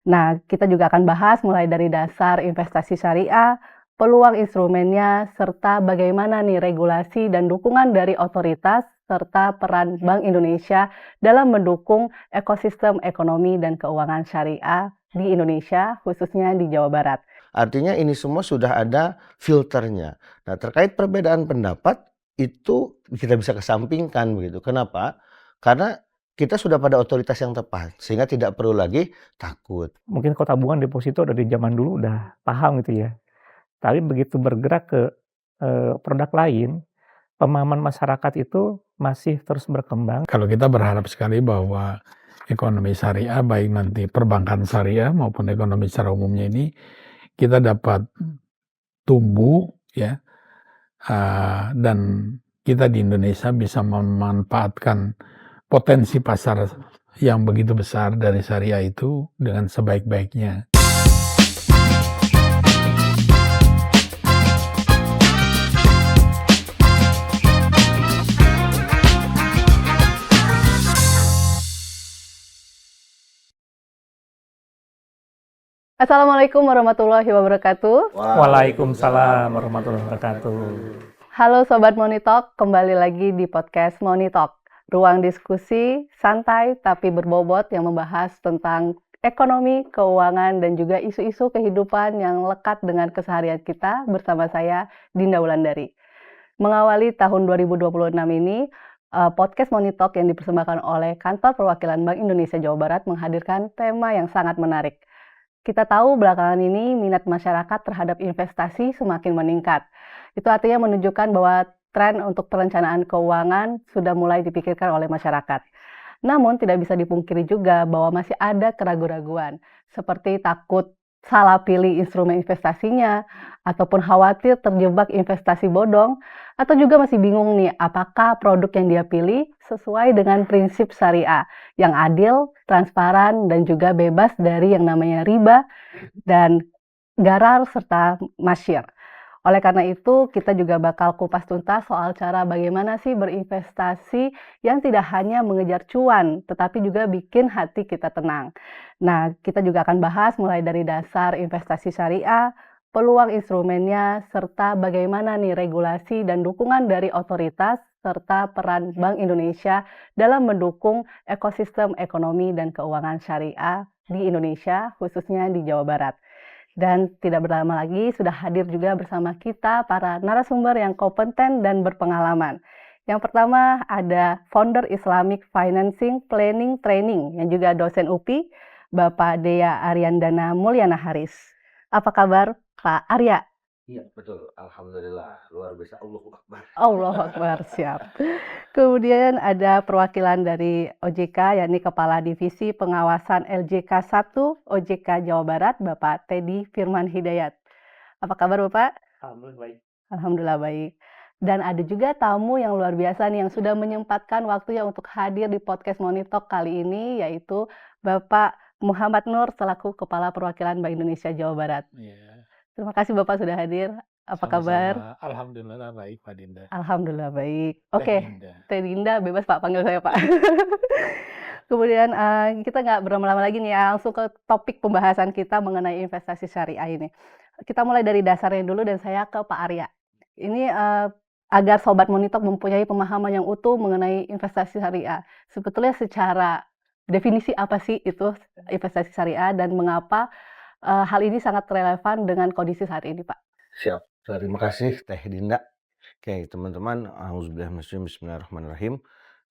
Nah, kita juga akan bahas mulai dari dasar investasi syariah, peluang instrumennya, serta bagaimana nih regulasi dan dukungan dari otoritas, serta peran Bank Indonesia dalam mendukung ekosistem ekonomi dan keuangan syariah di Indonesia, khususnya di Jawa Barat. Artinya ini semua sudah ada filternya. Nah, terkait perbedaan pendapat itu kita bisa kesampingkan begitu. Kenapa? Karena kita sudah pada otoritas yang tepat sehingga tidak perlu lagi takut. Mungkin kalau tabungan deposito dari zaman dulu udah paham gitu ya. Tapi begitu bergerak ke produk lain, pemahaman masyarakat itu masih terus berkembang. Kalau kita berharap sekali bahwa ekonomi syariah, baik nanti perbankan syariah maupun ekonomi secara umumnya ini, kita dapat tumbuh ya, dan kita di Indonesia bisa memanfaatkan potensi pasar yang begitu besar dari syariah itu dengan sebaik-baiknya. Assalamualaikum warahmatullahi wabarakatuh. Waalaikumsalam warahmatullahi wabarakatuh. Halo Sobat Money Talk, kembali lagi di podcast Money Talk. Ruang diskusi santai tapi berbobot yang membahas tentang ekonomi, keuangan, dan juga isu-isu kehidupan yang lekat dengan keseharian kita bersama saya, Dinda Wulandari. Mengawali tahun 2026 ini, podcast Money Talk yang dipersembahkan oleh Kantor Perwakilan Bank Indonesia Jawa Barat menghadirkan tema yang sangat menarik. Kita tahu belakangan ini minat masyarakat terhadap investasi semakin meningkat. Itu artinya menunjukkan bahwa tren untuk perencanaan keuangan sudah mulai dipikirkan oleh masyarakat. Namun tidak bisa dipungkiri juga bahwa masih ada keraguan-raguan, seperti takut salah pilih instrumen investasinya, ataupun khawatir terjebak investasi bodong, atau juga masih bingung nih apakah produk yang dia pilih sesuai dengan prinsip syariah yang adil, transparan, dan juga bebas dari yang namanya riba dan gharar serta masyir. Oleh karena itu, kita juga bakal kupas tuntas soal cara bagaimana sih berinvestasi yang tidak hanya mengejar cuan, tetapi juga bikin hati kita tenang. Nah, kita juga akan bahas mulai dari dasar investasi syariah, peluang instrumennya, serta bagaimana nih regulasi dan dukungan dari otoritas, serta peran Bank Indonesia dalam mendukung ekosistem ekonomi dan keuangan syariah di Indonesia, khususnya di Jawa Barat. Dan tidak berlama lagi sudah hadir juga bersama kita para narasumber yang kompeten dan berpengalaman. Yang pertama ada founder Islamic Financing Planning Training yang juga dosen UPI, Bapak Dea Aryandana Mulyana Haris. Apa kabar Pak Arya? Iya, betul. Alhamdulillah, luar biasa. Allahu Akbar. Allahu Akbar, siap. Kemudian ada perwakilan dari OJK, yakni Kepala Divisi Pengawasan LJK 1 OJK Jawa Barat, Bapak Teddy Firman Hidayat. Apa kabar Bapak? Alhamdulillah baik. Alhamdulillah baik. Dan ada juga tamu yang luar biasa nih yang sudah menyempatkan waktunya untuk hadir di podcast Money Talk kali ini, yaitu Bapak Muhammad Nur selaku Kepala Perwakilan Bank Indonesia Jawa Barat. Ya, Terima kasih Bapak sudah hadir. Apa kabar? sama-sama. Alhamdulillah baik, Pak Dinda. Alhamdulillah baik. Teh Oke, Dinda. Teh Dinda bebas Pak panggil saya Pak. Kemudian kita nggak berlama-lama lagi nih ya, langsung ke topik pembahasan kita mengenai investasi syariah ini. Kita mulai dari dasarnya dulu dan saya ke Pak Arya. Ini agar Sobat Monitor mempunyai pemahaman yang utuh mengenai investasi syariah. Sebetulnya secara definisi apa sih itu investasi syariah dan mengapa hal ini sangat relevan dengan kondisi saat ini Pak? Siap. Terima kasih Teh Dinda. Oke, teman-teman, bismillahirrahmanirrahim.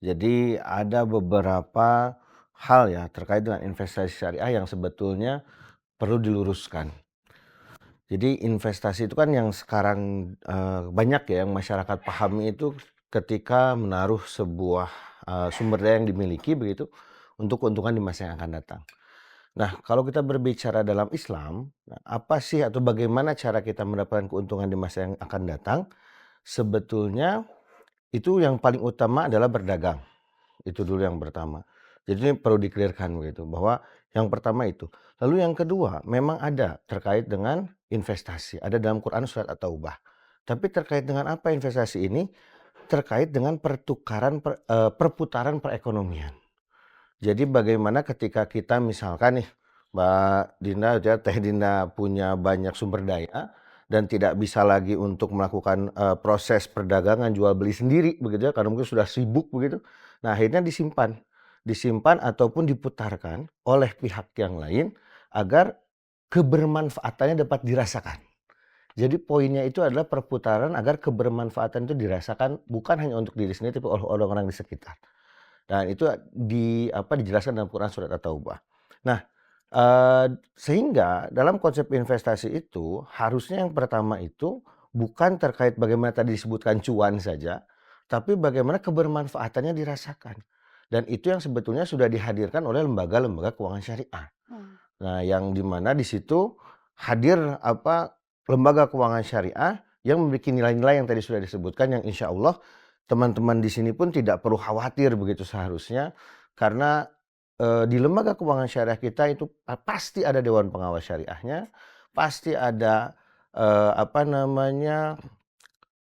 Jadi ada beberapa hal ya terkait dengan investasi syariah yang sebetulnya perlu diluruskan. Jadi investasi itu kan yang sekarang banyak ya yang masyarakat pahami itu ketika menaruh sebuah sumber daya yang dimiliki begitu untuk keuntungan di masa yang akan datang. Nah, kalau kita berbicara dalam Islam, apa sih atau bagaimana cara kita mendapatkan keuntungan di masa yang akan datang? Sebetulnya itu yang paling utama adalah berdagang. Itu dulu yang pertama. Jadi ini perlu di-clear-kan begitu bahwa yang pertama itu. Lalu yang kedua, memang ada terkait dengan investasi. Ada dalam Quran surat At-Taubah. Tapi terkait dengan apa investasi ini? Terkait dengan perputaran perekonomian. Jadi bagaimana ketika kita misalkan nih Mbak Dinda ya, Teh Dinda punya banyak sumber daya dan tidak bisa lagi untuk melakukan proses perdagangan jual beli sendiri begitu ya, karena mungkin sudah sibuk begitu. Nah, akhirnya disimpan ataupun diputarkan oleh pihak yang lain agar kebermanfaatannya dapat dirasakan. Jadi poinnya itu adalah perputaran agar kebermanfaatan itu dirasakan bukan hanya untuk diri sendiri tapi oleh orang-orang di sekitar. Dan itu dijelaskan dalam Quran surat At-Taubah. Nah, sehingga dalam konsep investasi itu harusnya yang pertama itu bukan terkait bagaimana tadi disebutkan cuan saja, tapi bagaimana kebermanfaatannya dirasakan. Dan itu yang sebetulnya sudah dihadirkan oleh lembaga-lembaga keuangan syariah. Nah, yang di mana di situ hadir lembaga keuangan syariah yang memiliki nilai-nilai yang tadi sudah disebutkan, yang insya Allah teman-teman di sini pun tidak perlu khawatir begitu seharusnya, karena di lembaga keuangan syariah kita itu pasti ada dewan pengawas syariahnya, pasti ada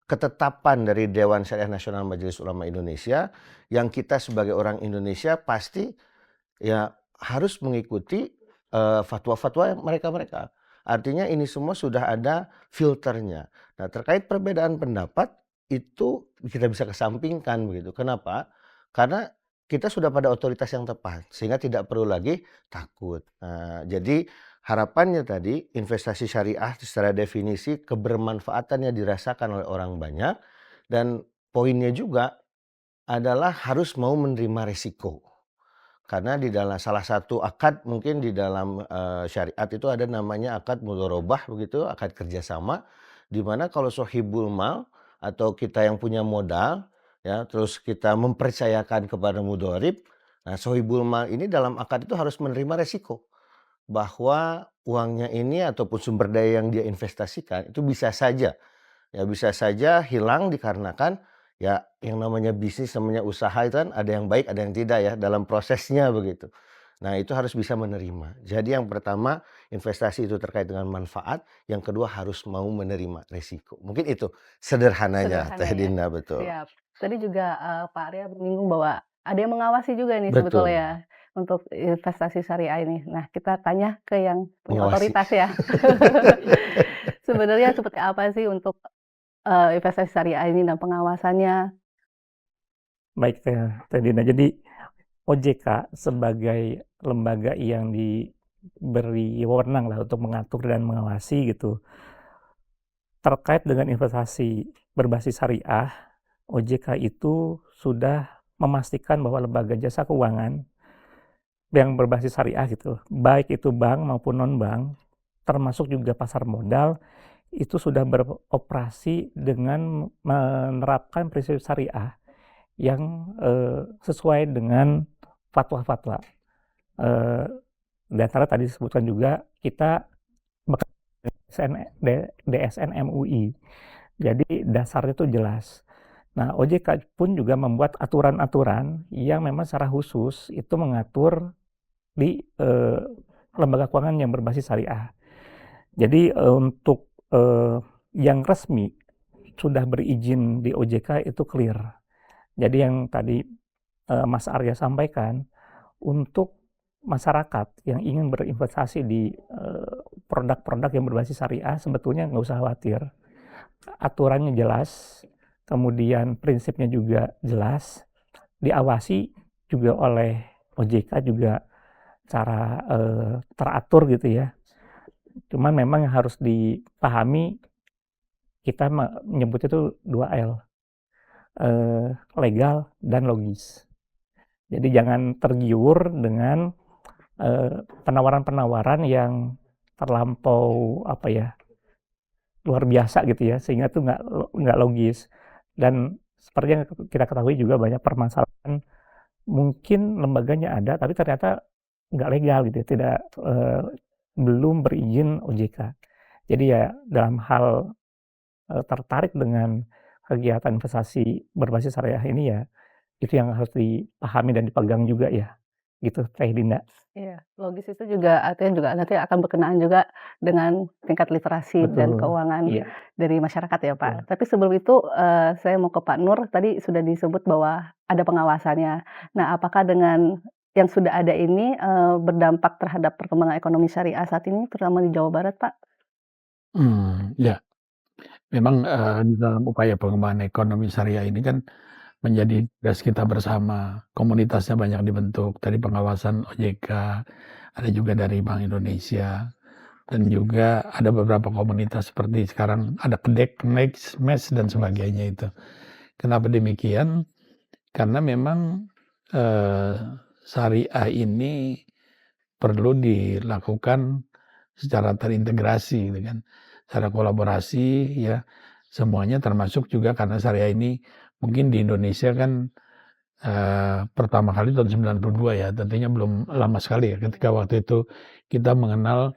ketetapan dari Dewan Syariah Nasional Majelis Ulama Indonesia, yang kita sebagai orang Indonesia pasti ya harus mengikuti fatwa-fatwa mereka-mereka. Artinya ini semua sudah ada filternya. Nah, terkait perbedaan pendapat itu kita bisa kesampingkan begitu. Kenapa? Karena kita sudah pada otoritas yang tepat sehingga tidak perlu lagi takut. Nah, jadi harapannya tadi investasi syariah secara definisi kebermanfaatannya dirasakan oleh orang banyak, dan poinnya juga adalah harus mau menerima risiko. Karena di dalam salah satu akad mungkin di dalam syariat itu ada namanya akad mudharabah begitu, akad kerjasama, di mana kalau sohibul mal atau kita yang punya modal ya, terus kita mempercayakan kepada mudharib, nah sohibul mal ini dalam akad itu harus menerima resiko bahwa uangnya ini ataupun sumber daya yang dia investasikan itu bisa saja hilang dikarenakan ya yang namanya bisnis, namanya usaha itu kan ada yang baik ada yang tidak ya dalam prosesnya begitu. Nah, itu harus bisa menerima. Jadi yang pertama investasi itu terkait dengan manfaat, yang kedua harus mau menerima resiko. Mungkin itu sederhananya Teh Sederhananya. Dinda, betul. Siap. Tadi juga Pak Arya menyinggung bahwa ada yang mengawasi juga nih Betul. sebetulnya untuk investasi syariah ini. Nah, kita tanya ke yang punya Mengawasi. otoritas ya. Sebenarnya seperti apa sih untuk investasi syariah ini dan pengawasannya? Baik, Teh Dina. Jadi OJK sebagai lembaga yang diberi wewenang lah untuk mengatur dan mengawasi gitu. Terkait dengan investasi berbasis syariah, OJK itu sudah memastikan bahwa lembaga jasa keuangan yang berbasis syariah gitu, baik itu bank maupun non-bank, termasuk juga pasar modal, itu sudah beroperasi dengan menerapkan prinsip syariah yang sesuai dengan fatwa-fatwa. Di antara tadi disebutkan juga kita DSN MUI. Jadi dasarnya itu jelas. Nah, OJK pun juga membuat aturan-aturan yang memang secara khusus itu mengatur di lembaga keuangan yang berbasis syariah. Jadi untuk yang resmi sudah berizin di OJK itu clear. Jadi yang tadi Mas Arya sampaikan, untuk masyarakat yang ingin berinvestasi di produk-produk yang berbasis syariah sebetulnya nggak usah khawatir. Aturannya jelas, kemudian prinsipnya juga jelas, diawasi juga oleh OJK juga cara teratur gitu ya. Cuman memang yang harus dipahami, kita menyebut itu 2L, legal dan logis. Jadi jangan tergiur dengan penawaran-penawaran yang terlampau luar biasa gitu ya, sehingga itu nggak logis. Dan seperti yang kita ketahui juga banyak permasalahan, mungkin lembaganya ada tapi ternyata nggak legal gitu ya, tidak belum berizin OJK. Jadi ya dalam hal tertarik dengan kegiatan investasi berbasis syariah ini ya, itu yang harus dipahami dan dipegang juga ya, gitu Teh Dinda. Iya, logis itu juga artinya juga nanti akan berkenaan juga dengan tingkat literasi dan Betul. keuangan Iya. dari masyarakat ya Pak. Iya. Tapi sebelum itu saya mau ke Pak Nur, tadi sudah disebut bahwa ada pengawasannya. Nah, apakah dengan yang sudah ada ini, berdampak terhadap perkembangan ekonomi syariah saat ini, terutama di Jawa Barat, Pak? Ya, memang, di dalam upaya pengembangan ekonomi syariah ini kan menjadi tugas kita bersama, komunitasnya banyak dibentuk, dari pengawasan OJK, ada juga dari Bank Indonesia, dan juga ada beberapa komunitas seperti sekarang ada KEDEK, KNEX, MES, dan sebagainya itu. Kenapa demikian? Karena memang, syariah ini perlu dilakukan secara terintegrasi gitu kan, secara kolaborasi ya, semuanya termasuk juga karena syariah ini mungkin di Indonesia kan, pertama kali tahun 92 ya, tentunya belum lama sekali ya ketika waktu itu kita mengenal,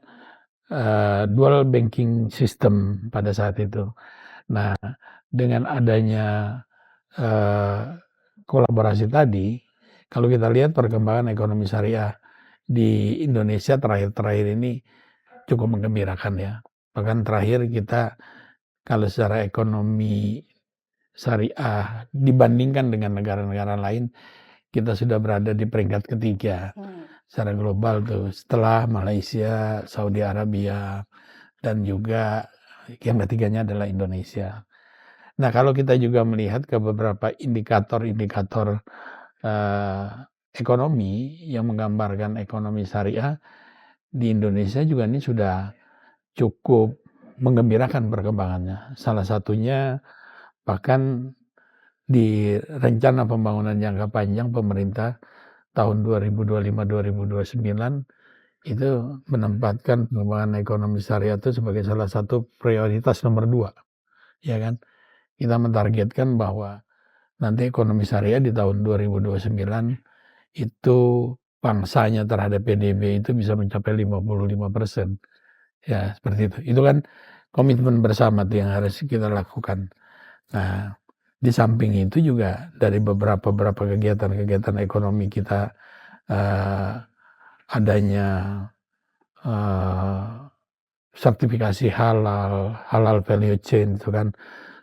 dual banking system pada saat itu. Nah, dengan adanya, kolaborasi tadi, kalau kita lihat perkembangan ekonomi syariah di Indonesia terakhir-terakhir ini cukup menggembirakan ya. Bahkan terakhir kita kalau secara ekonomi syariah dibandingkan dengan negara-negara lain, kita sudah berada di peringkat ketiga secara global tuh, setelah Malaysia, Saudi Arabia, dan juga yang ketiganya adalah Indonesia. Nah, kalau kita juga melihat ke beberapa indikator-indikator, ekonomi yang menggambarkan ekonomi syariah, di Indonesia juga ini sudah cukup menggembirakan perkembangannya. Salah satunya bahkan di rencana pembangunan jangka panjang pemerintah tahun 2025-2029 itu menempatkan pengembangan ekonomi syariah itu sebagai salah satu prioritas nomor 2, ya kan. Kita mentargetkan bahwa nanti ekonomi syariah di tahun 2029 itu pangsanya terhadap PDB itu bisa mencapai 55%. Ya, seperti itu. Itu kan komitmen bersama tuh yang harus kita lakukan. Nah, di samping itu juga dari beberapa kegiatan-kegiatan ekonomi kita, adanya, sertifikasi halal value chain itu kan,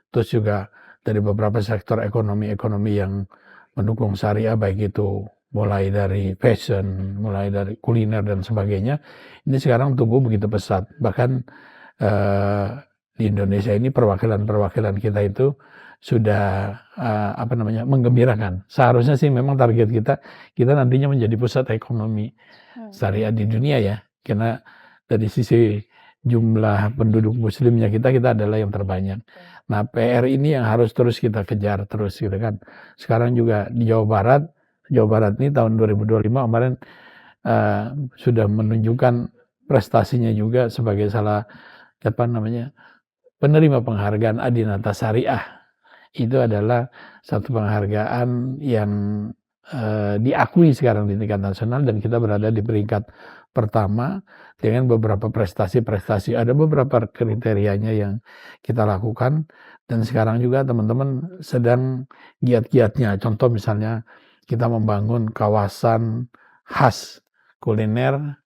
terus juga dari beberapa sektor ekonomi yang mendukung syariah, baik itu mulai dari fashion, mulai dari kuliner dan sebagainya, ini sekarang tumbuh begitu pesat. Bahkan, di Indonesia ini perwakilan-perwakilan kita itu sudah, menggembirakan. Seharusnya sih memang target kita nantinya menjadi pusat ekonomi syariah di dunia ya, karena dari sisi jumlah penduduk muslimnya kita adalah yang terbanyak. Nah, PR ini yang harus terus kita kejar terus gitu kan. Sekarang juga di Jawa Barat ini tahun 2025 kemarin, sudah menunjukkan prestasinya juga sebagai penerima penghargaan Adinata Syariah. Itu adalah satu penghargaan yang, diakui sekarang di tingkat nasional, dan kita berada di peringkat pertama dengan beberapa prestasi-prestasi. Ada beberapa kriterianya yang kita lakukan, dan sekarang juga teman-teman sedang giat-giatnya. Contoh misalnya kita membangun kawasan khas kuliner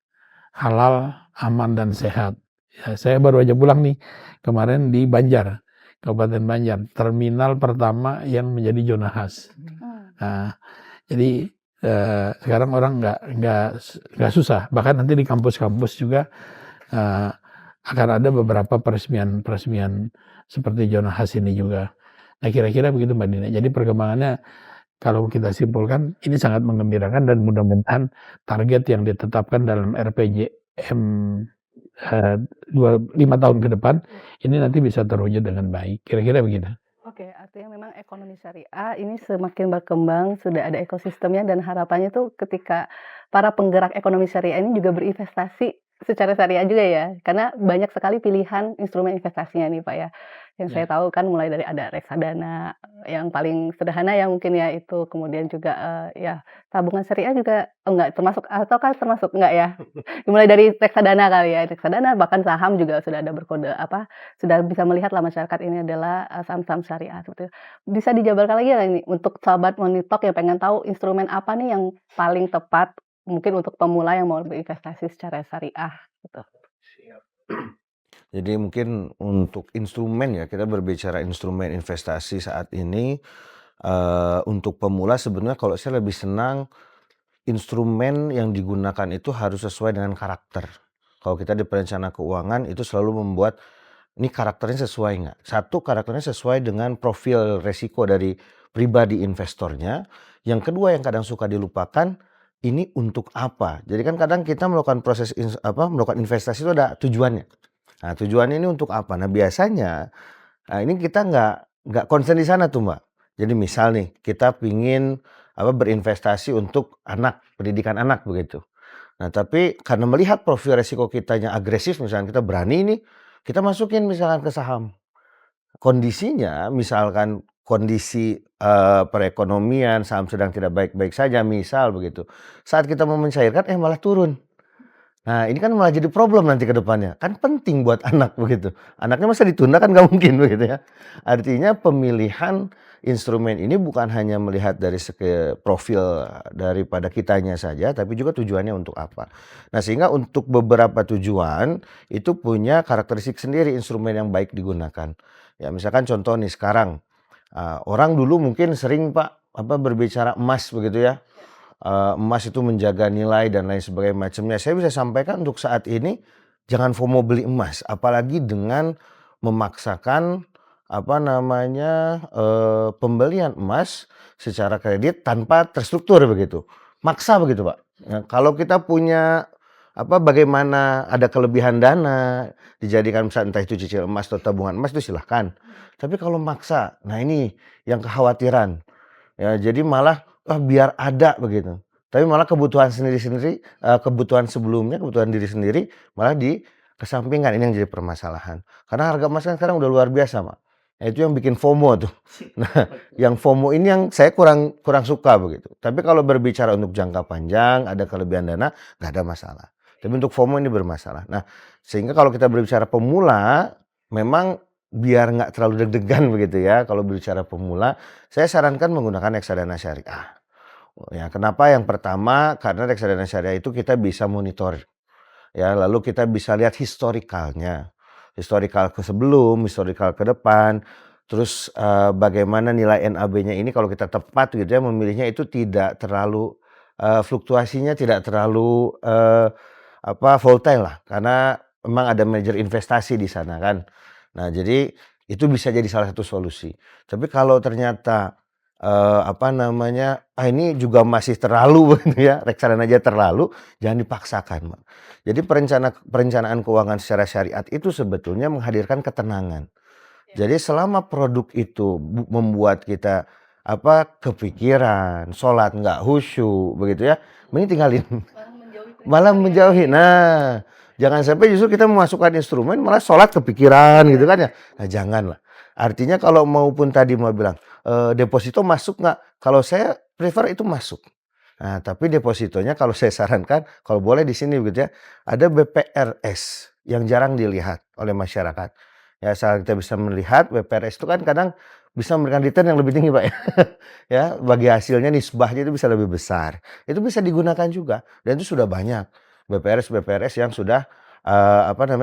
halal, aman, dan sehat. Ya, saya baru aja pulang nih kemarin di Banjar, Kabupaten Banjar, terminal pertama yang menjadi zona khas. Nah, jadi sekarang orang nggak susah. Bahkan nanti di kampus-kampus juga akan ada beberapa peresmian seperti zona khas ini juga. Nah, kira-kira begitu Mbak Dina. Jadi perkembangannya kalau kita simpulkan ini sangat menggembirakan, dan mudah-mudahan target yang ditetapkan dalam RPJM 5 tahun ke depan ini nanti bisa terwujud dengan baik. Kira-kira begitu. Oke, artinya memang ekonomi syariah ini semakin berkembang, sudah ada ekosistemnya, dan harapannya tuh ketika para penggerak ekonomi syariah ini juga berinvestasi secara syariah juga ya, karena banyak sekali pilihan instrumen investasinya nih Pak ya. Yang saya tahu kan mulai dari ada reksadana, yang paling sederhana ya mungkin ya itu, kemudian juga ya tabungan syariah juga enggak termasuk, ataukah termasuk enggak ya? Dimulai dari reksadana kali ya, reksadana, bahkan saham juga sudah ada berkode sudah bisa melihatlah masyarakat ini adalah saham-saham syariah seperti itu. Bisa dijabarkan lagi nggak ini untuk sahabat Money Talk yang pengen tahu instrumen apa nih yang paling tepat mungkin untuk pemula yang mau berinvestasi secara syariah gitu. Jadi mungkin untuk instrumen ya, kita berbicara instrumen investasi saat ini, untuk pemula sebenarnya kalau saya lebih senang instrumen yang digunakan itu harus sesuai dengan karakter. Kalau kita di perencana keuangan itu selalu membuat, ini karakternya sesuai nggak? Satu, karakternya sesuai dengan profil resiko dari pribadi investornya. Yang kedua yang kadang suka dilupakan, ini untuk apa? Jadi kan kadang kita melakukan proses melakukan investasi itu ada tujuannya. Nah, tujuannya ini untuk apa? Nah, biasanya ini kita nggak konsen di sana tuh, Mbak. Jadi misal nih, kita pingin berinvestasi untuk anak, pendidikan anak begitu. Nah, tapi karena melihat profil resiko kitanya agresif, misalnya kita berani nih, kita masukin misalkan ke saham. Kondisinya misalkan kondisi, perekonomian saham sedang tidak baik-baik saja misal begitu. Saat kita mau mencairkan, malah turun. Nah, ini kan malah jadi problem nanti ke depannya. Kan penting buat anak begitu. Anaknya masa ditunda kan nggak mungkin begitu ya. Artinya pemilihan instrumen ini bukan hanya melihat dari profil daripada kitanya saja, tapi juga tujuannya untuk apa. Nah, sehingga untuk beberapa tujuan itu punya karakteristik sendiri instrumen yang baik digunakan. Ya, misalkan contoh nih sekarang, orang dulu mungkin sering Pak berbicara emas begitu ya. Emas itu menjaga nilai dan lain sebagainya macamnya. Saya bisa sampaikan untuk saat ini jangan FOMO beli emas, apalagi dengan memaksakan pembelian emas secara kredit tanpa terstruktur begitu. Maksa begitu, Pak. Nah, kalau kita punya bagaimana ada kelebihan dana dijadikan misalnya entah itu cicil emas atau tabungan emas itu silahkan. Tapi kalau maksa, nah ini yang kekhawatiran. Ya, jadi malah biar ada begitu. Tapi malah kebutuhan sendiri-sendiri, kebutuhan sebelumnya, kebutuhan diri sendiri malah dikesampingkan. Ini yang jadi permasalahan. Karena harga emas kan sekarang udah luar biasa, Mak. Nah, itu yang bikin FOMO tuh. Nah, yang FOMO ini yang saya kurang suka begitu. Tapi kalau berbicara untuk jangka panjang, ada kelebihan dana, nggak ada masalah. Tapi untuk FOMO ini bermasalah. Nah, sehingga kalau kita berbicara pemula, memang biar nggak terlalu deg-degan begitu ya. Kalau berbicara pemula, saya sarankan menggunakan reksadana syariah. Ya, kenapa? Yang pertama, karena reksadana syariah itu kita bisa monitor. Ya, lalu kita bisa lihat historikalnya. Historikal ke sebelum, historikal ke depan. Terus bagaimana nilai NAB-nya ini kalau kita tepat gitu ya memilihnya itu tidak terlalu fluktuasinya tidak terlalu volatile lah karena memang ada manajer investasi di sana kan. Nah, jadi itu bisa jadi salah satu solusi. Tapi kalau ternyata ini juga masih terlalu begitu ya, reksadana aja terlalu, jangan dipaksakan, Mbak. Jadi perencanaan keuangan secara syariat itu sebetulnya menghadirkan ketenangan. Jadi selama produk itu membuat kita kepikiran, sholat nggak khusyuk begitu ya, mending tinggalin. Malah menjauhi. Nah, jangan sampai justru kita memasukkan instrumen malah sholat kepikiran gitu kan ya. Nah, janganlah. Artinya kalau maupun tadi mau bilang deposito masuk nggak? Kalau saya prefer itu masuk. Nah, tapi depositonya kalau saya sarankan, kalau boleh di sini begitu ya, ada BPRS yang jarang dilihat oleh masyarakat. Ya, asal kita bisa melihat BPRS itu kan kadang bisa memberikan return yang lebih tinggi, Pak ya. Ya, bagi hasilnya nisbahnya itu bisa lebih besar. Itu bisa digunakan juga dan itu sudah banyak BPRS yang sudah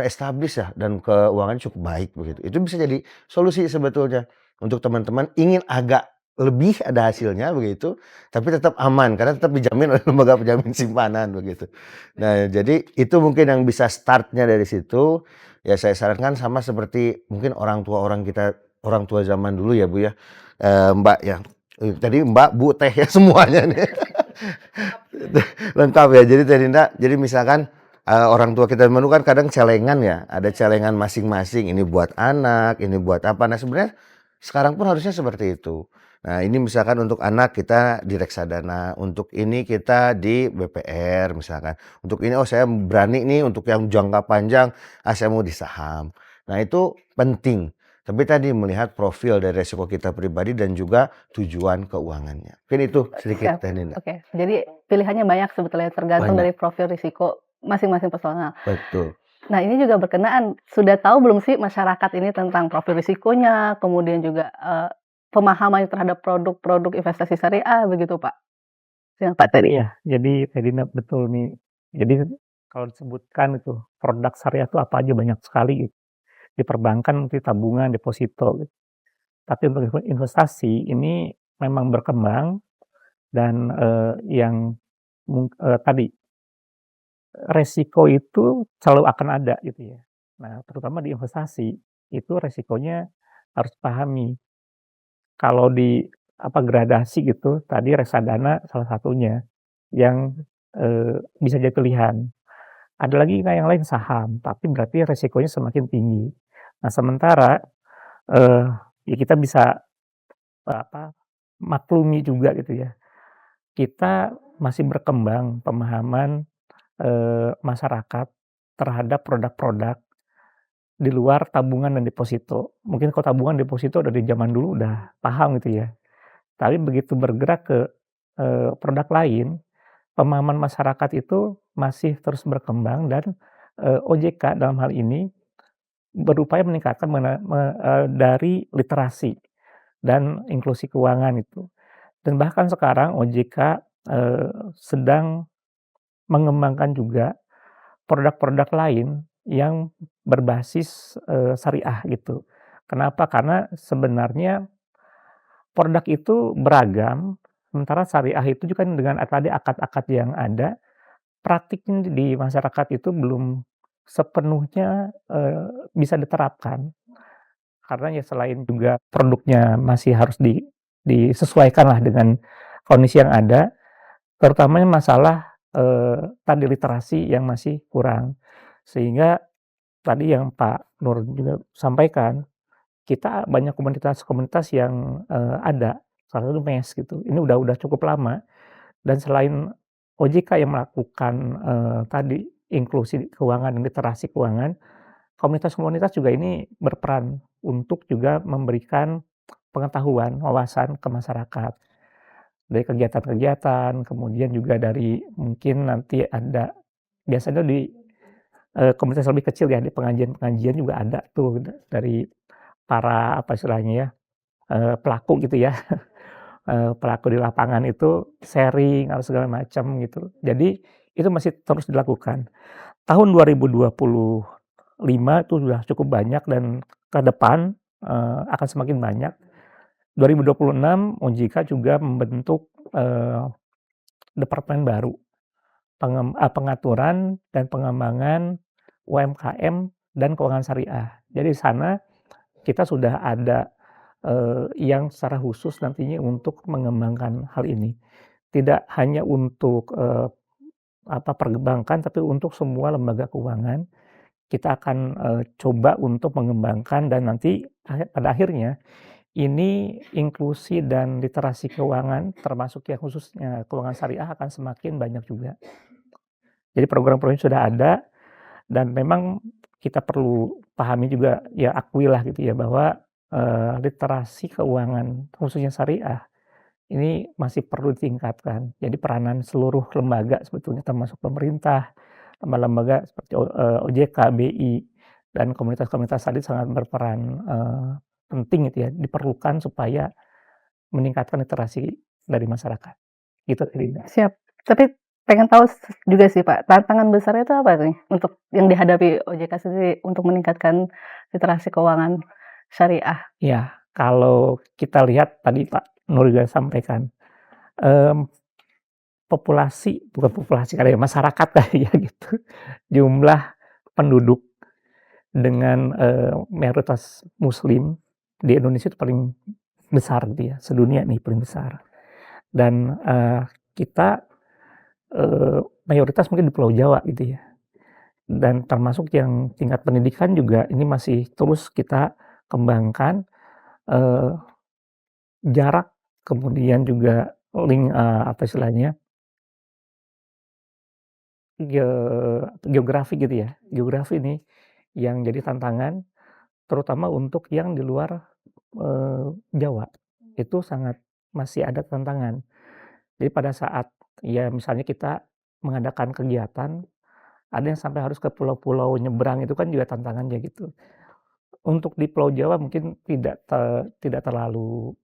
established ya dan keuangan cukup baik begitu. Itu bisa jadi solusi sebetulnya untuk teman-teman ingin agak lebih ada hasilnya begitu, tapi tetap aman karena tetap dijamin oleh lembaga penjamin simpanan begitu. Nah, jadi itu mungkin yang bisa startnya dari situ. Ya saya sarankan sama seperti mungkin orang tua zaman dulu ya Bu ya, Mbak ya. Tadi Mbak, Bu, Teh ya semuanya nih. Lengkap ya. Jadi tadi jadi misalkan orang tua kita dulu kan kadang celengan ya, ada celengan masing-masing. Ini buat anak, ini buat apa. Nah sebenarnya sekarang pun harusnya seperti itu. Nah ini misalkan untuk anak kita di reksadana, untuk ini kita di BPR misalkan. Untuk ini saya berani nih untuk yang jangka panjang, saya mau di saham. Nah itu penting. Tapi tadi melihat profil dari resiko kita pribadi dan juga tujuan keuangannya. Mungkin itu sedikit Teh Dinda. Oke, jadi pilihannya banyak sebetulnya tergantung Banyak. dari profil risiko masing-masing personal. Betul. Nah, ini juga berkenaan, sudah tahu belum sih masyarakat ini tentang profil risikonya, kemudian juga pemahaman terhadap produk-produk investasi syariah begitu, Pak? Yang Pak tadi. Iya, jadi tadi betul nih. Jadi kalau disebutkan itu produk syariah itu apa aja banyak sekali gitu. Di perbankan, di tabungan, deposito gitu. Tapi untuk investasi ini memang berkembang dan yang tadi, resiko itu selalu akan ada gitu ya. Nah, terutama di investasi, itu resikonya harus dipahami. Kalau di gradasi gitu, tadi reksadana salah satunya yang, bisa jadi pilihan. Ada lagi yang lain saham, tapi berarti resikonya semakin tinggi. Nah, sementara, eee, ya kita bisa, apa, maklumi juga gitu ya, kita masih berkembang pemahaman, masyarakat terhadap produk-produk di luar tabungan dan deposito. Mungkin kalau tabungan deposito dari zaman dulu udah paham gitu ya. Tapi begitu bergerak ke, produk lain, pemahaman masyarakat itu masih terus berkembang dan, OJK dalam hal ini berupaya meningkatkan dari literasi dan inklusi keuangan itu. Dan bahkan sekarang OJK, sedang mengembangkan juga produk-produk lain yang berbasis, syariah gitu. Kenapa? Karena sebenarnya produk itu beragam, sementara syariah itu juga dengan tadi akad-akad yang ada, praktiknya di masyarakat itu belum sepenuhnya, bisa diterapkan. Karena ya selain juga produknya masih harus disesuaikanlah dengan kondisi yang ada, terutamanya masalah, tadi literasi yang masih kurang. Sehingga tadi yang Pak Nur juga sampaikan, kita banyak komunitas-komunitas yang, ada, salah satu MES gitu. Ini udah cukup lama dan selain OJK yang melakukan, tadi inklusi keuangan dan literasi keuangan, komunitas-komunitas juga ini berperan untuk juga memberikan pengetahuan, wawasan ke masyarakat. Dari kegiatan-kegiatan, kemudian juga dari mungkin nanti ada biasanya di, komunitas lebih kecil ya, di pengajian-pengajian juga ada tuh dari para apa istilahnya ya, pelaku gitu ya, pelaku di lapangan itu sharing atau segala macam gitu. Jadi itu masih terus dilakukan. Tahun 2025 itu sudah cukup banyak dan ke depan, akan semakin banyak. 2026 OJK juga membentuk, departemen baru, pengaturan dan pengembangan UMKM dan keuangan syariah. Jadi di sana kita sudah ada, yang secara khusus nantinya untuk mengembangkan hal ini. Tidak hanya untuk, perbankan, tapi untuk semua lembaga keuangan. Kita akan, coba untuk mengembangkan dan nanti pada akhirnya ini inklusi dan literasi keuangan, termasuk yang khususnya keuangan syariah akan semakin banyak juga. Jadi program-programnya sudah ada dan memang kita perlu pahami juga, ya akuilah gitu ya bahwa, literasi keuangan khususnya syariah, ini masih perlu ditingkatkan. Jadi peranan seluruh lembaga sebetulnya termasuk pemerintah, lembaga-lembaga seperti OJK, BI, dan komunitas-komunitas tadi sangat berperan, penting gitu ya, diperlukan supaya meningkatkan literasi dari masyarakat. Gitu sih, Dinda. Siap. Tapi pengen tahu juga sih Pak, tantangan besarnya itu apa nih untuk yang dihadapi OJK sendiri untuk meningkatkan literasi keuangan syariah? Ya, kalau kita lihat tadi Pak Nur juga sampaikan, mmm, bukan populasi kali ya, masyarakat kali ya gitu, jumlah penduduk dengan, mayoritas muslim di Indonesia itu paling besar gitu ya, sedunia nih paling besar. Dan, kita, mayoritas mungkin di Pulau Jawa gitu ya. Dan termasuk yang tingkat pendidikan juga ini masih terus kita kembangkan, eee, jarak kemudian juga apa istilahnya, ge geografi gitu ya. Geografi nih yang jadi tantangan terutama untuk yang di luar, Jawa. Itu sangat masih ada tantangan. Jadi pada saat ya misalnya kita mengadakan kegiatan, ada yang sampai harus ke pulau-pulau nyebrang itu kan juga tantangannya gitu. Untuk di Pulau Jawa mungkin tidak terlalu,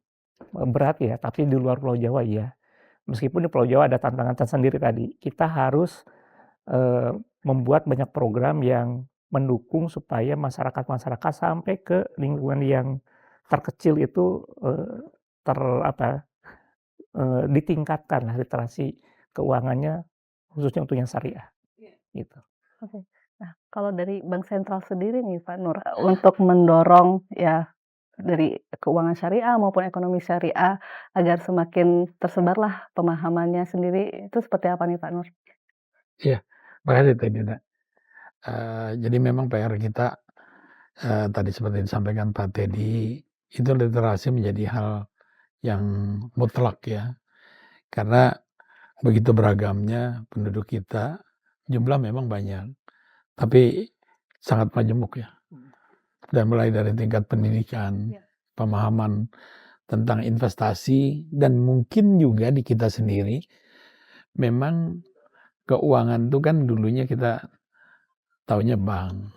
berat ya, tapi di luar Pulau Jawa iya. Meskipun di Pulau Jawa ada tantangan tersendiri tadi, kita harus, membuat banyak program yang mendukung supaya masyarakat-masyarakat sampai ke lingkungan yang terkecil itu, ditingkatkanlah literasi keuangannya khususnya untuk yang syariah, gitu. Oke. Nah, kalau dari Bank Sentral sendiri nih Pak Nur, untuk mendorong ya dari keuangan syariah maupun ekonomi syariah agar semakin tersebarlah pemahamannya sendiri, itu seperti apa nih Pak Nur? Iya, makasih Teh Dina. Jadi memang PR kita, tadi seperti disampaikan Pak Teddy, itu literasi menjadi hal yang mutlak ya, karena begitu beragamnya penduduk kita, jumlah memang banyak, tapi sangat majemuk ya. Dan mulai dari tingkat pendidikan, pemahaman tentang investasi, dan mungkin juga di kita sendiri, memang keuangan itu kan dulunya kita taunya bank,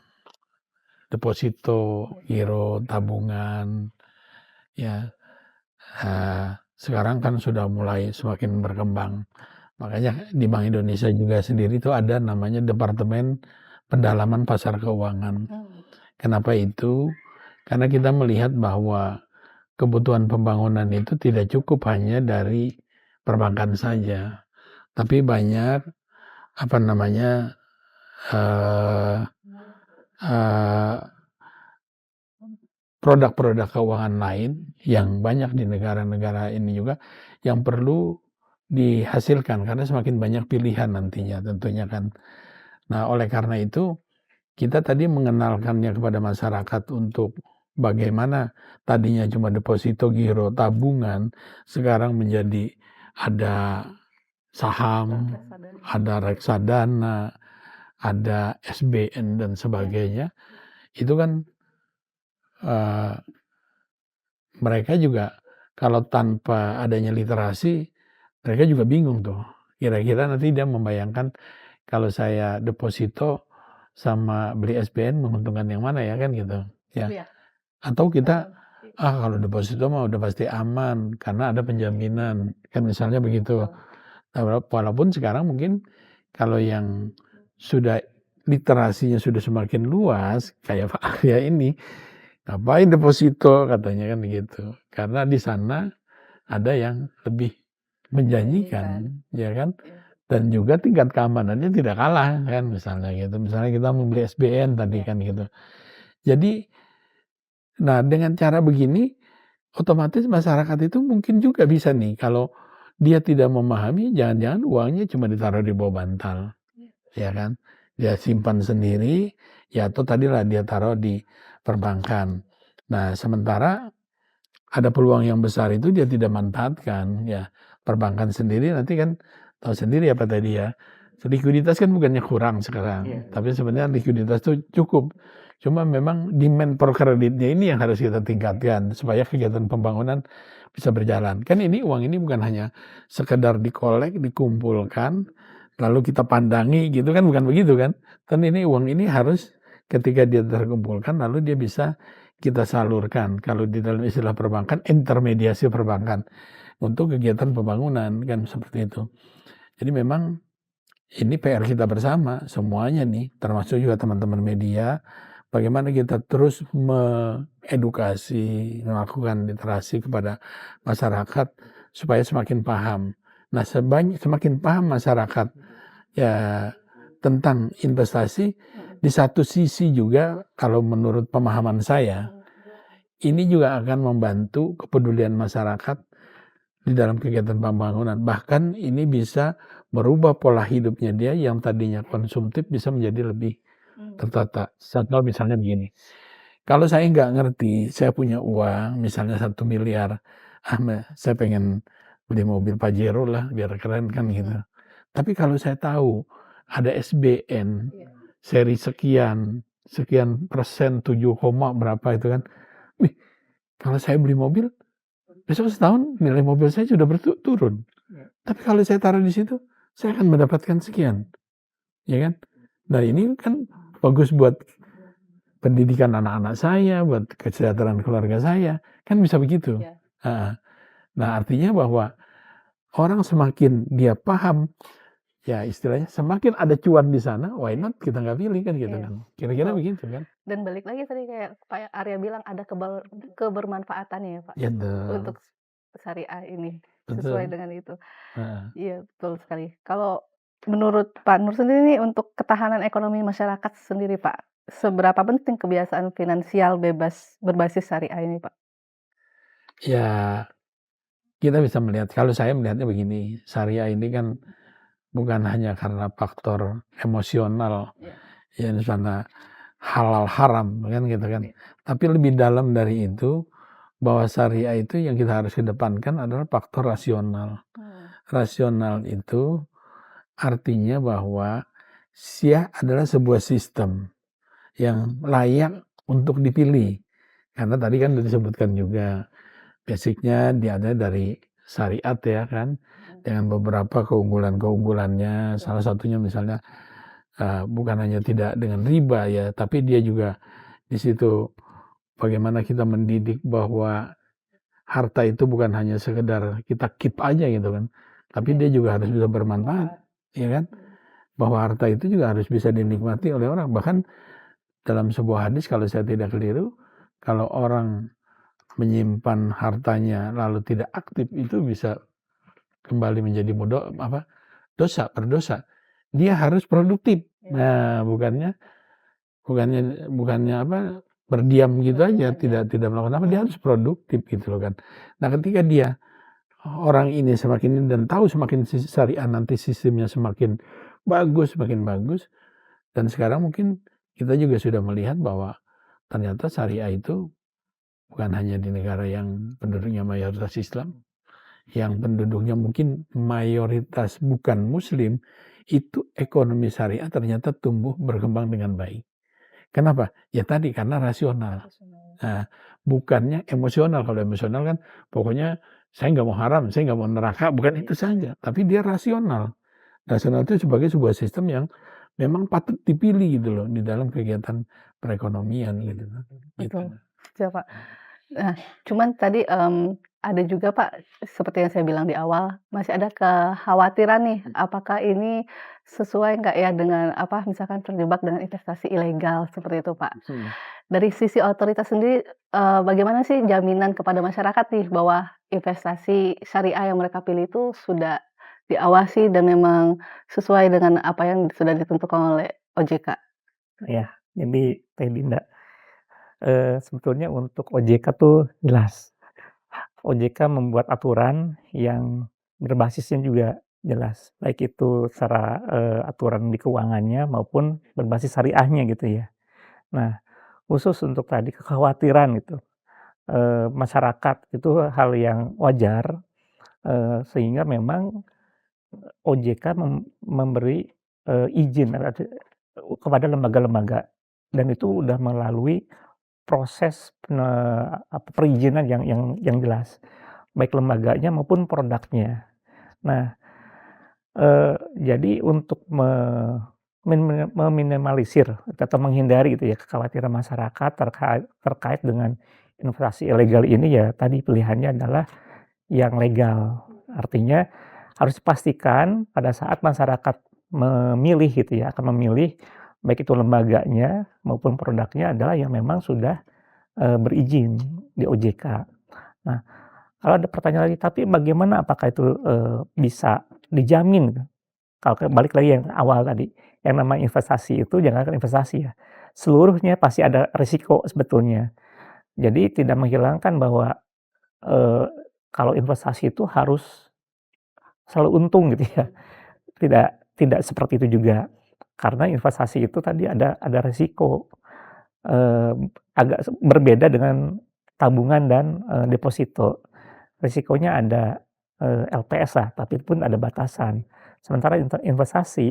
deposito, giro, tabungan, ya. Sekarang kan sudah mulai semakin berkembang. Makanya di Bank Indonesia juga sendiri itu ada namanya Departemen Pendalaman Pasar Keuangan. Kenapa itu? Karena kita melihat bahwa kebutuhan pembangunan itu tidak cukup hanya dari perbankan saja, tapi banyak apa namanya eh, eh, produk-produk keuangan lain yang banyak di negara-negara ini juga yang perlu dihasilkan karena semakin banyak pilihan nantinya tentunya kan. Nah, oleh karena itu kita tadi mengenalkannya kepada masyarakat untuk bagaimana tadinya cuma deposito, giro, tabungan, sekarang menjadi ada saham, ada reksadana, ada SBN dan sebagainya. Itu kan eh, mereka juga kalau tanpa adanya literasi, mereka juga bingung tuh. Kira-kira nanti dia membayangkan kalau saya deposito sama beli SBN menguntungkan yang mana ya kan gitu. Ya. Iya. Atau kita kalau deposito mah udah pasti aman karena ada penjaminan kan misalnya begitu. Nah, walaupun sekarang mungkin kalau yang sudah literasinya sudah semakin luas kayak Pak Arya ini, ngapain deposito katanya kan gitu. Karena di sana ada yang lebih menjanjikan, ya kan? Dan juga tingkat keamanannya tidak kalah kan misalnya gitu. Misalnya kita membeli SBN tadi kan gitu. Jadi, nah dengan cara begini otomatis masyarakat itu mungkin juga bisa nih kalau dia tidak memahami jangan-jangan uangnya cuma ditaruh di bawah bantal, ya kan? Dia simpan sendiri, ya atau tadilah dia taruh di perbankan. Nah, sementara ada peluang yang besar itu dia tidak manfaatkan ya. Perbankan sendiri nanti kan tahu sendiri apa tadi ya. Likuiditas kan bukannya kurang sekarang, tapi sebenarnya likuiditas itu cukup. Cuma memang demand per kreditnya ini yang harus kita tingkatkan supaya kegiatan pembangunan bisa berjalan. Kan ini uang ini bukan hanya sekedar dikolek, dikumpulkan, lalu kita pandangi gitu kan bukan begitu kan. Dan ini uang ini harus ketika dia terkumpulkan lalu dia bisa kita salurkan. Kalau di dalam istilah perbankan, intermediasi perbankan untuk kegiatan pembangunan kan seperti itu. Jadi memang ini PR kita bersama semuanya nih, termasuk juga teman-teman media. Bagaimana kita terus mengedukasi, melakukan literasi kepada masyarakat supaya semakin paham. Nah, semakin paham masyarakat ya tentang investasi, di satu sisi juga kalau menurut pemahaman saya, ini juga akan membantu kepedulian masyarakat di dalam kegiatan pembangunan. Bahkan ini bisa merubah pola hidupnya dia yang tadinya konsumtif bisa menjadi lebih tertata. Contoh misalnya begini, kalau saya nggak ngerti, saya punya uang misalnya 1 miliar, saya pengen beli mobil Pajero lah biar keren kan gitu. Tapi kalau saya tahu ada SBN seri sekian, sekian persen 7, berapa itu kan, wih kalau saya beli mobil besok setahun nilai mobil saya sudah turun. Tapi kalau saya taruh di situ, saya akan mendapatkan sekian, ya kan? Nah ini kan bagus buat pendidikan anak-anak saya, buat kesejahteraan keluarga saya, kan bisa begitu. Nah artinya bahwa orang semakin dia paham, ya istilahnya semakin ada cuan di sana, why not kita nggak pilih kan gitu kan? Kira-kira begitu kan? Dan balik lagi tadi kayak Pak Arya bilang ada kebermanfaatannya ya Pak Ya betul. untuk syariah ini Betul. sesuai dengan itu. Iya betul sekali. Kalau menurut Pak Nur sendiri nih untuk ketahanan ekonomi masyarakat sendiri Pak, seberapa penting kebiasaan finansial bebas berbasis syariah ini Pak? Ya, kita bisa melihat, kalau saya melihatnya begini, syariah ini kan bukan hanya karena faktor emosional, ya misalnya halal haram kan gitu kan. Tapi lebih dalam dari itu, bahwa syariah itu yang kita harus kedepankan adalah faktor rasional. Rasional itu artinya bahwa Syiah adalah sebuah sistem yang layak untuk dipilih. Karena tadi kan disebutkan juga, basicnya dia ada dari syariat ya kan, dengan beberapa keunggulan-keunggulannya. Salah satunya misalnya bukan hanya tidak dengan riba ya, tapi dia juga di situ bagaimana kita mendidik bahwa harta itu bukan hanya sekedar kita keep aja gitu kan, tapi dia juga harus bisa bermanfaat, ya kan? Bahwa harta itu juga harus bisa dinikmati oleh orang. Bahkan dalam sebuah hadis kalau saya tidak keliru, kalau orang menyimpan hartanya lalu tidak aktif, itu bisa kembali menjadi dosa, berdosa. Dia harus produktif. Nah, bukannya berdiam gitu aja, tidak melakukan apa, dia harus produktif gitu loh kan. Nah, ketika dia orang ini semakin ini dan tahu semakin syariah nanti sistemnya semakin bagus, dan sekarang mungkin kita juga sudah melihat bahwa ternyata syariah itu bukan hanya di negara yang penduduknya mayoritas Islam, yang penduduknya mungkin mayoritas bukan Muslim, itu ekonomi syariah ternyata tumbuh berkembang dengan baik. Kenapa? Ya tadi karena rasional. Nah, bukannya emosional. Kalau emosional kan pokoknya saya nggak mau haram, saya nggak mau neraka, bukan itu saja. Tapi dia rasional. Rasional itu sebagai sebuah sistem yang memang patut dipilih gitu loh di dalam kegiatan perekonomian gitu. Betul, siap Pak. Nah, cuman tadi, ada juga Pak, seperti yang saya bilang di awal, masih ada kekhawatiran nih, apakah ini sesuai nggak ya dengan apa, misalkan terjebak dengan investasi ilegal, seperti itu Pak. Dari sisi otoritas sendiri, bagaimana sih jaminan kepada masyarakat nih bahwa investasi syariah yang mereka pilih itu sudah diawasi dan memang sesuai dengan apa yang sudah ditentukan oleh OJK? Ya, jadi Teh Dinda, sebetulnya untuk OJK tuh jelas. OJK membuat aturan yang berbasisnya juga jelas, baik itu secara, aturan di keuangannya maupun berbasis syariahnya gitu ya. Nah, khusus untuk tadi kekhawatiran gitu, masyarakat itu hal yang wajar, sehingga memang OJK memberi, izin kepada lembaga-lembaga dan itu udah melalui proses perizinan yang jelas, baik lembaganya maupun produknya. Nah, jadi untuk meminimalisir atau menghindari gitu ya kekhawatiran masyarakat terkait dengan investasi ilegal ini, ya tadi pilihannya adalah yang legal. Artinya harus dipastikan pada saat masyarakat memilih gitu ya, akan memilih baik itu lembaganya maupun produknya adalah yang memang sudah, berizin di OJK. Nah, kalau ada pertanyaan lagi, tapi bagaimana apakah itu, bisa dijamin? Kalau balik lagi yang awal tadi, yang namanya investasi itu jangankan investasi ya, seluruhnya pasti ada risiko sebetulnya. Jadi tidak menghilangkan bahwa, eee, kalau investasi itu harus selalu untung gitu ya, tidak seperti itu juga. Karena investasi itu tadi ada risiko, agak berbeda dengan tabungan dan, deposito. Risikonya ada, LPS lah, tapi pun ada batasan. Sementara investasi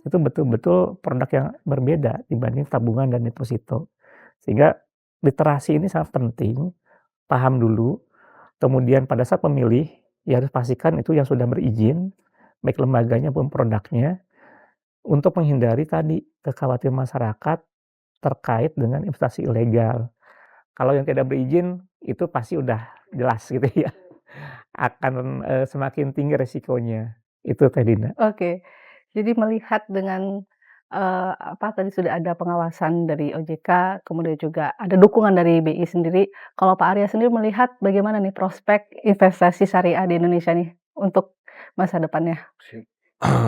itu betul-betul produk yang berbeda dibanding tabungan dan deposito. Sehingga literasi ini sangat penting, paham dulu, kemudian pada saat memilih, ya harus pastikan itu yang sudah berizin, baik lembaganya maupun produknya, untuk menghindari tadi kekhawatiran masyarakat terkait dengan investasi ilegal. Kalau yang tidak berizin, itu pasti udah jelas gitu ya, akan, semakin tinggi resikonya. Itu Teh Dina. Oke. Jadi melihat dengan, apa tadi sudah ada pengawasan dari OJK, kemudian juga ada dukungan dari BI sendiri. Kalau Pak Arya sendiri melihat bagaimana nih prospek investasi syariah di Indonesia nih untuk masa depannya?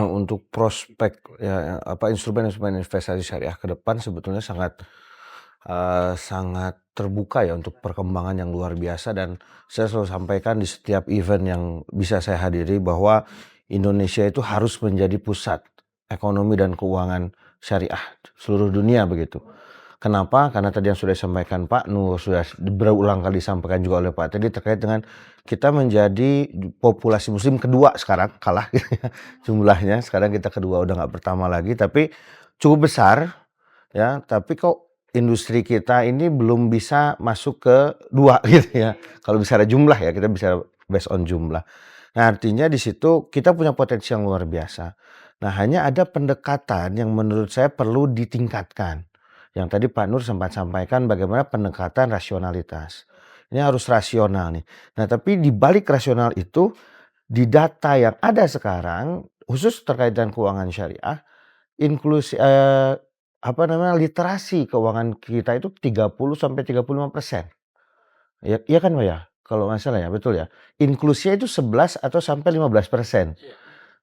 untuk prospek ya, instrumen-instrumen investasi syariah ke depan sebetulnya sangat terbuka ya untuk perkembangan yang luar biasa, dan saya selalu sampaikan di setiap event yang bisa saya hadiri bahwa Indonesia itu harus menjadi pusat ekonomi dan keuangan syariah seluruh dunia begitu. Kenapa? Karena tadi yang sudah disampaikan Pak Nur, sudah berulang kali disampaikan juga oleh Pak tadi terkait dengan kita menjadi populasi muslim kedua sekarang, kalah gitu ya jumlahnya. Sekarang kita kedua, udah nggak pertama lagi, tapi cukup besar ya. Tapi kok industri kita ini belum bisa masuk ke dua gitu ya. Kalau bicara jumlah ya, kita bisa based on jumlah. Nah, artinya di situ kita punya potensi yang luar biasa. Nah, hanya ada pendekatan yang menurut saya perlu ditingkatkan. Yang tadi Pak Nur sempat sampaikan bagaimana pendekatan rasionalitas. Ini harus rasional nih. Nah, tapi di balik rasional itu, di data yang ada sekarang, khusus terkait dengan keuangan syariah, inklusi literasi keuangan kita itu 30-35%. Ya, iya kan Pak ya? Kalau nggak salah ya, betul ya? Inklusinya itu 11 atau sampai 15%.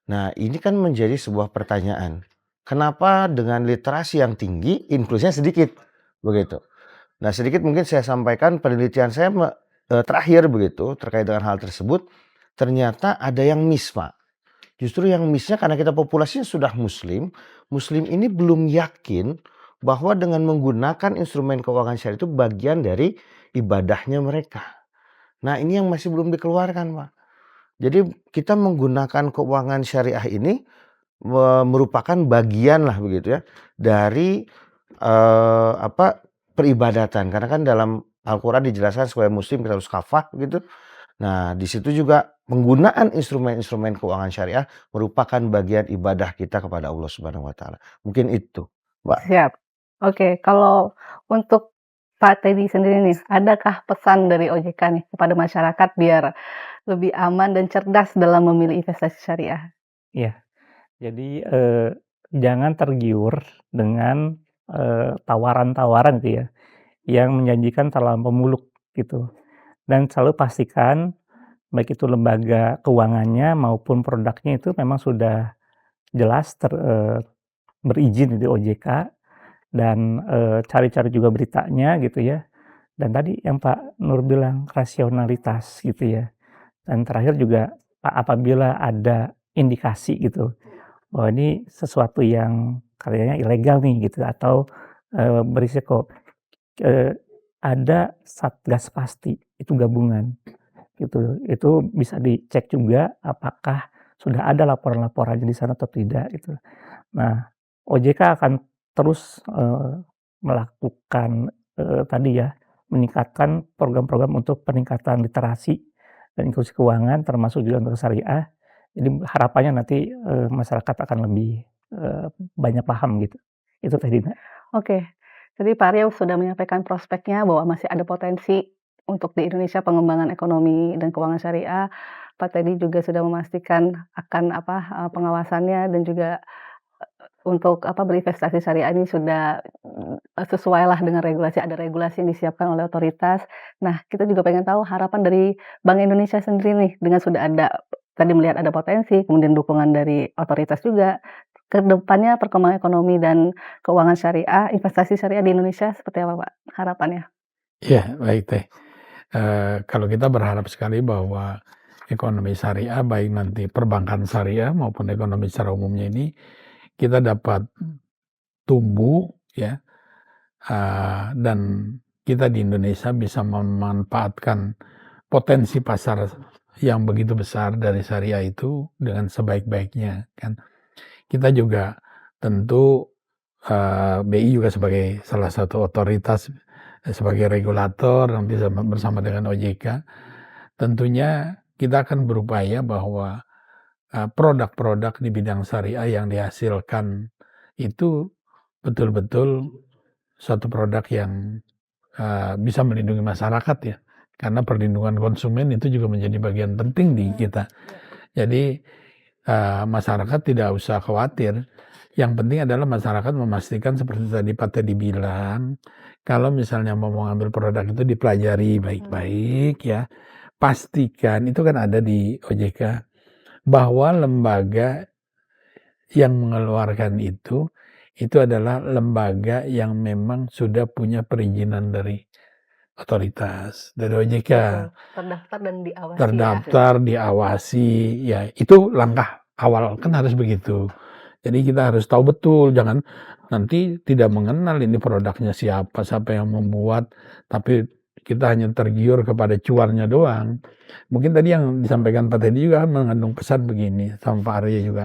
Nah, ini kan menjadi sebuah pertanyaan. Kenapa dengan literasi yang tinggi, inklusinya sedikit? Begitu. Nah, sedikit mungkin saya sampaikan penelitian saya terakhir begitu, terkait dengan hal tersebut, ternyata ada yang miss, Pak. Justru yang miss-nya karena kita populasinya sudah muslim ini belum yakin bahwa dengan menggunakan instrumen keuangan syariah itu bagian dari ibadahnya mereka. Nah, ini yang masih belum dikeluarkan, Pak. Jadi kita menggunakan keuangan syariah ini merupakan bagian lah begitu ya dari peribadatan, karena kan dalam Al-Quran dijelaskan supaya muslim kita harus kafah begitu. Nah, di situ juga penggunaan instrumen-instrumen keuangan syariah merupakan bagian ibadah kita kepada Allah Subhanahu wa taala. Mungkin itu, Mbak. Siap. Oke, kalau untuk Pak Teddy sendiri nih, adakah pesan dari OJK nih kepada masyarakat biar lebih aman dan cerdas dalam memilih investasi syariah? Iya. Jadi, jangan tergiur dengan, tawaran-tawaran gitu ya, yang menjanjikan terlampau muluk gitu. Dan selalu pastikan baik itu lembaga keuangannya maupun produknya itu memang sudah jelas berizin di OJK, dan, cari-cari juga beritanya gitu ya. Dan tadi yang Pak Nur bilang rasionalitas gitu ya. Dan terakhir juga apabila ada indikasi gitu bahwa ini sesuatu yang kayaknya ilegal nih gitu atau, berisiko, ada satgas pasti, itu gabungan gitu. Itu bisa dicek juga apakah sudah ada laporan-laporannya di sana atau tidak gitu. Nah, OJK akan terus, melakukan, tadi ya, meningkatkan program-program untuk peningkatan literasi dan inklusi keuangan termasuk juga untuk syariah. Jadi harapannya nanti, masyarakat akan lebih, banyak paham gitu. Itu tadi, Mbak. Oke, jadi Pak Riau sudah menyampaikan prospeknya bahwa masih ada potensi untuk di Indonesia pengembangan ekonomi dan keuangan syariah. Pak Teddy juga sudah memastikan akan pengawasannya dan juga untuk berinvestasi syariah ini sudah sesuailah dengan regulasi, ada regulasi yang disiapkan oleh otoritas. Nah, kita juga pengen tahu harapan dari Bank Indonesia sendiri nih dengan sudah ada tadi melihat ada potensi, kemudian dukungan dari otoritas juga. Ke depannya perkembangan ekonomi dan keuangan syariah, investasi syariah di Indonesia seperti apa, Pak, harapannya? Ya, baik Teh. Kalau kita berharap sekali bahwa ekonomi syariah, baik nanti perbankan syariah maupun ekonomi secara umumnya ini, kita dapat tumbuh ya, dan kita di Indonesia bisa memanfaatkan potensi pasar yang begitu besar dari syariah itu dengan sebaik-baiknya kan. Kita juga tentu BI juga sebagai salah satu otoritas, sebagai regulator nanti bersama dengan OJK, tentunya kita akan berupaya bahwa produk-produk di bidang syariah yang dihasilkan itu betul-betul suatu produk yang bisa melindungi masyarakat ya, karena perlindungan konsumen itu juga menjadi bagian penting di kita. Jadi masyarakat tidak usah khawatir. Yang penting adalah masyarakat memastikan seperti tadi Pak Teddy bilang, kalau misalnya mau mengambil produk itu dipelajari baik-baik ya, pastikan itu kan ada di OJK bahwa lembaga yang mengeluarkan itu adalah lembaga yang memang sudah punya perizinan dari otoritas, dari OJK. Betul, terdaftar dan diawasi ya. Terdaftar, diawasi, ya itu langkah awal, kan harus begitu. Jadi kita harus tahu betul, jangan nanti tidak mengenal ini produknya siapa yang membuat, tapi kita hanya tergiur kepada cuannya doang. Mungkin tadi yang disampaikan Pak Teddy juga mengandung pesan begini, sama Pak Arya juga.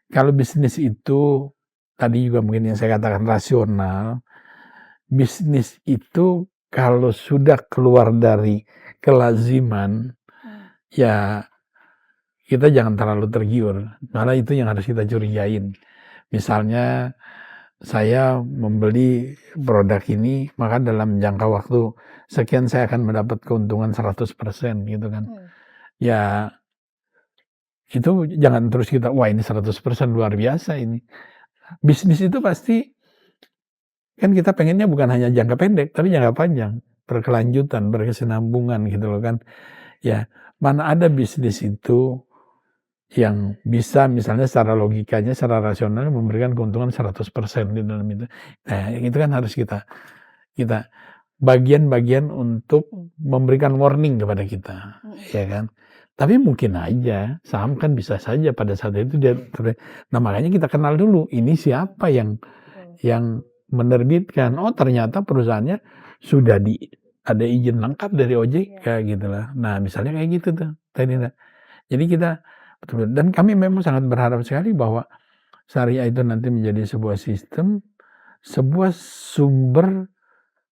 Kalau bisnis itu, tadi juga mungkin yang saya katakan rasional, bisnis itu kalau sudah keluar dari kelaziman, ya kita jangan terlalu tergiur, malah itu yang harus kita curigain. Misalnya saya membeli produk ini, maka dalam jangka waktu sekian saya akan mendapat keuntungan 100% gitu kan. Ya itu jangan terus kita, wah ini 100% luar biasa ini. Bisnis itu pasti, kan kita pengennya bukan hanya jangka pendek, tapi jangka panjang, berkelanjutan, berkesinambungan gitu loh kan. Ya, mana ada bisnis itu yang bisa misalnya secara logikanya, secara rasional memberikan keuntungan 100% di dalam itu. Nah, itu kan harus kita bagian-bagian untuk memberikan warning kepada kita, ya kan. Tapi mungkin aja saham kan bisa saja pada saat itu dia nah makanya kita kenal dulu ini siapa yang menerbitkan. Oh, ternyata perusahaannya sudah ada izin lengkap dari OJK gitu lah. Nah, misalnya kayak gitu tuh tadi. Jadi kita betul, dan kami memang sangat berharap sekali bahwa syariah itu nanti menjadi sebuah sistem, sebuah sumber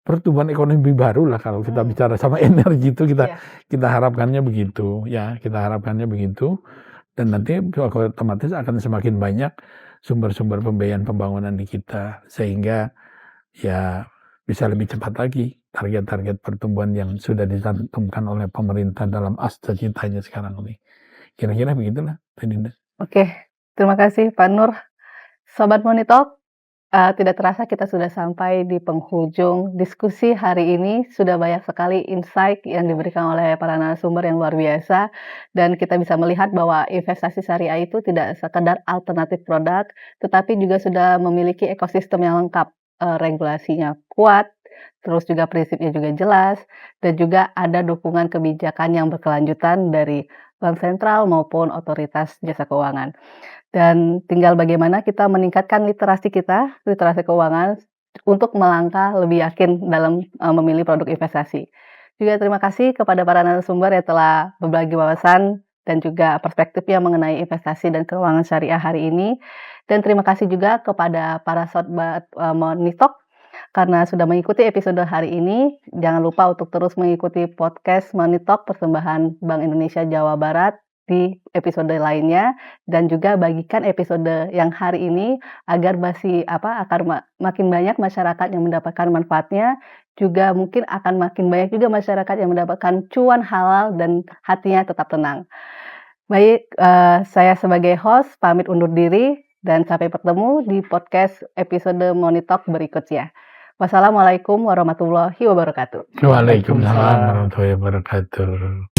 pertumbuhan ekonomi baru lah kalau kita bicara sama energi itu kita harapkannya begitu ya, kita harapkannya begitu, dan nanti otomatis akan semakin banyak sumber-sumber pembiayaan pembangunan di kita sehingga ya bisa lebih cepat lagi target-target pertumbuhan yang sudah dicantumkan oleh pemerintah dalam cita-citanya sekarang ini. Kira-kira begitulah, Dinda. Oke, terima kasih Pak Nur. Sobat Money Talk, tidak terasa kita sudah sampai di penghujung diskusi hari ini. Sudah banyak sekali insight yang diberikan oleh para narasumber yang luar biasa. Dan kita bisa melihat bahwa investasi syariah itu tidak sekedar alternatif produk, tetapi juga sudah memiliki ekosistem yang lengkap. Regulasinya kuat, terus juga prinsipnya juga jelas, dan juga ada dukungan kebijakan yang berkelanjutan dari bank sentral maupun otoritas jasa keuangan. Dan tinggal bagaimana kita meningkatkan literasi keuangan untuk melangkah lebih yakin dalam memilih produk investasi. Juga terima kasih kepada para narasumber yang telah berbagi wawasan dan juga perspektifnya mengenai investasi dan keuangan syariah hari ini. Dan terima kasih juga kepada para sobat Money Talk karena sudah mengikuti episode hari ini. Jangan lupa untuk terus mengikuti podcast Money Talk persembahan Bank Indonesia Jawa Barat di episode lainnya, dan juga bagikan episode yang hari ini agar makin banyak masyarakat yang mendapatkan manfaatnya, juga mungkin akan makin banyak juga masyarakat yang mendapatkan cuan halal dan hatinya tetap tenang. Baik, saya sebagai host pamit undur diri dan sampai bertemu di podcast episode Money Talk berikutnya. Wassalamualaikum warahmatullahi wabarakatuh. Waalaikumsalam warahmatullahi wabarakatuh.